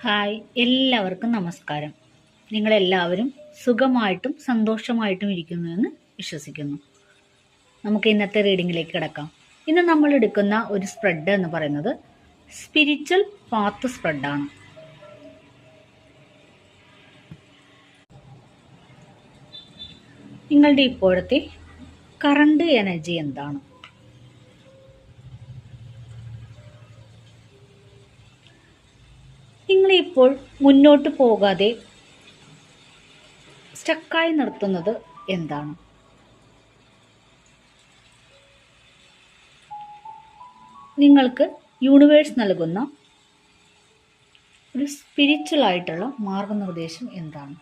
Hi, എല്ലാവർക്കും നമസ്കാരം. നിങ്ങളെല്ലാവരും സുഖമായിട്ടും സന്തോഷമായിട്ടും ഇരിക്കുന്നുവെന്ന് വിശ്വസിക്കുന്നു. നമുക്ക് ഇന്നത്തെ റീഡിങ്ങിലേക്ക് കിടക്കാം. ഇന്ന് നമ്മൾ എടുക്കുന്ന ഒരു സ്പ്രെഡ് എന്ന് പറയുന്നത് സ്പിരിച്വൽ പാത്ത് സ്പ്രെഡാണ്. നിങ്ങളുടെ ഇപ്പോഴത്തെ കറണ്ട് എനർജി എന്താണ്? നിങ്ങളിപ്പോൾ മുന്നോട്ട് പോകാതെ സ്റ്റക്കായി നിർത്തുന്നത് എന്താണ്? നിങ്ങൾക്ക് യൂണിവേഴ്സ് നൽകുന്ന ഒരു സ്പിരിച്വൽ ആയിട്ടുള്ള മാർഗനിർദ്ദേശം എന്താണ്?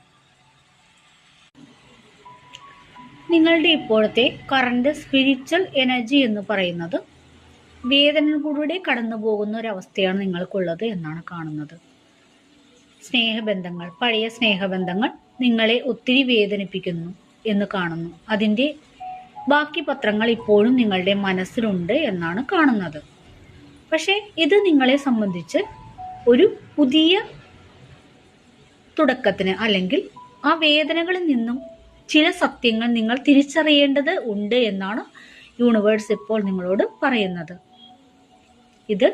നിങ്ങളുടെ ഇപ്പോഴത്തെ കറണ്ട് സ്പിരിച്വൽ എനർജി എന്ന് പറയുന്നത് വേദനകളിലൂടെ കടന്നു പോകുന്ന ഒരവസ്ഥയാണ് നിങ്ങൾക്കുള്ളത് എന്നാണ് കാണുന്നത്. സ്നേഹബന്ധങ്ങൾ, പഴയ സ്നേഹബന്ധങ്ങൾ നിങ്ങളെ ഒത്തിരി വേദനിപ്പിക്കുന്നു എന്ന് കാണുന്നു. അതിൻ്റെ ബാക്കി പത്രങ്ങൾ ഇപ്പോഴും നിങ്ങളുടെ മനസ്സിലുണ്ട് എന്നാണ് കാണുന്നത്. പക്ഷേ ഇത് നിങ്ങളെ സംബന്ധിച്ച് ഒരു പുതിയ തുടക്കത്തിന്, അല്ലെങ്കിൽ ആ വേദനകളിൽ നിന്നും ചില സത്യങ്ങൾ നിങ്ങൾ തിരിച്ചറിയേണ്ടത് ഉണ്ട് എന്നാണ് യൂണിവേഴ്സ് ഇപ്പോൾ നിങ്ങളോട് പറയുന്നത്. ഇത്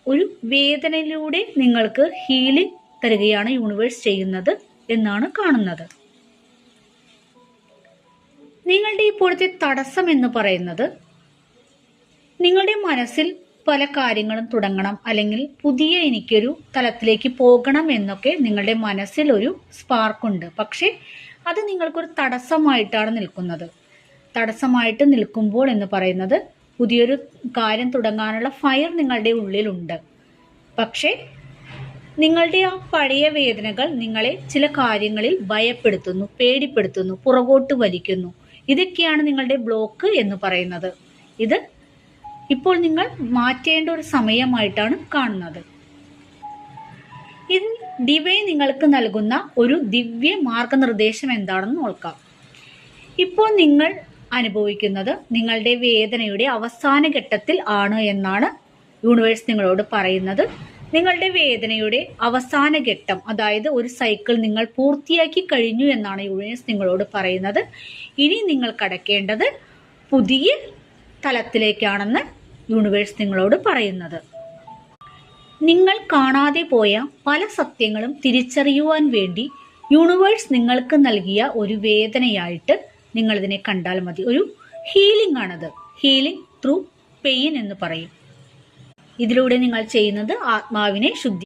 ഒരു വേദനയിലൂടെ നിങ്ങൾക്ക് ഹീലിംഗ് തരികയാണ് യൂണിവേഴ്സ് ചെയ്യുന്നത് എന്നാണ് കാണുന്നത്. നിങ്ങളുടെ ഇപ്പോഴത്തെ തടസ്സം എന്ന് പറയുന്നത് നിങ്ങളുടെ മനസ്സിൽ പല കാര്യങ്ങളും തുടങ്ങണം, അല്ലെങ്കിൽ പുതിയ എനിക്കൊരു തലത്തിലേക്ക് പോകണം എന്നൊക്കെ നിങ്ങളുടെ മനസ്സിൽ ഒരു സ്പാർക്കുണ്ട്. പക്ഷെ അത് നിങ്ങൾക്കൊരു തടസ്സമായിട്ടാണ് നിൽക്കുന്നത്. തടസ്സമായിട്ട് നിൽക്കുമ്പോൾ എന്ന് പറയുന്നത് പുതിയൊരു കാര്യം തുടങ്ങാനുള്ള ഫയർ നിങ്ങളുടെ ഉള്ളിലുണ്ട്. പക്ഷേ നിങ്ങളുടെ ആ പഴയ വേദനകൾ നിങ്ങളെ ചില കാര്യങ്ങളിൽ ഭയപ്പെടുത്തുന്നു, പേടിപ്പെടുത്തുന്നു, പുറകോട്ട് വലിക്കുന്നു. ഇതൊക്കെയാണ് നിങ്ങളുടെ ബ്ലോക്ക് എന്ന് പറയുന്നത്. ഇത് ഇപ്പോൾ നിങ്ങൾ മാറ്റേണ്ട ഒരു സമയമായിട്ടാണ് കാണുന്നത്. ഇത് ഡിവൈൻ നിങ്ങൾക്ക് നൽകുന്ന ഒരു ദിവ്യ മാർഗനിർദ്ദേശം എന്താണെന്ന് നോക്കാം. ഇപ്പോൾ നിങ്ങൾ അനുഭവിക്കുന്നത് നിങ്ങളുടെ വേദനയുടെ അവസാന ഘട്ടത്തിൽ ആണ് എന്നാണ് യൂണിവേഴ്സ് നിങ്ങളോട് പറയുന്നത്. നിങ്ങളുടെ വേദനയുടെ അവസാന ഘട്ടം, അതായത് ഒരു സൈക്കിൾ നിങ്ങൾ പൂർത്തിയാക്കി കഴിഞ്ഞു എന്നാണ് യൂണിവേഴ്സ് നിങ്ങളോട് പറയുന്നത്. ഇനി നിങ്ങൾ കടക്കേണ്ടത് പുതിയ തലത്തിലേക്കാണെന്ന് യൂണിവേഴ്സ് നിങ്ങളോട് പറയുന്നത്. നിങ്ങൾ കാണാതെ പോയ പല സത്യങ്ങളും തിരിച്ചറിയുവാൻ വേണ്ടി യൂണിവേഴ്സ് നിങ്ങൾക്ക് നൽകിയ ഒരു വേദനയായിട്ട് നിങ്ങളിതിനെ കണ്ടാൽ മതി. ഒരു ഹീലിംഗ് ആണത്. ഹീലിംഗ് ത്രൂ പെയിൻ എന്ന് പറയും. ഇതിലൂടെ നിങ്ങൾ ചെയ്യുന്നത് ആത്മാവിനെ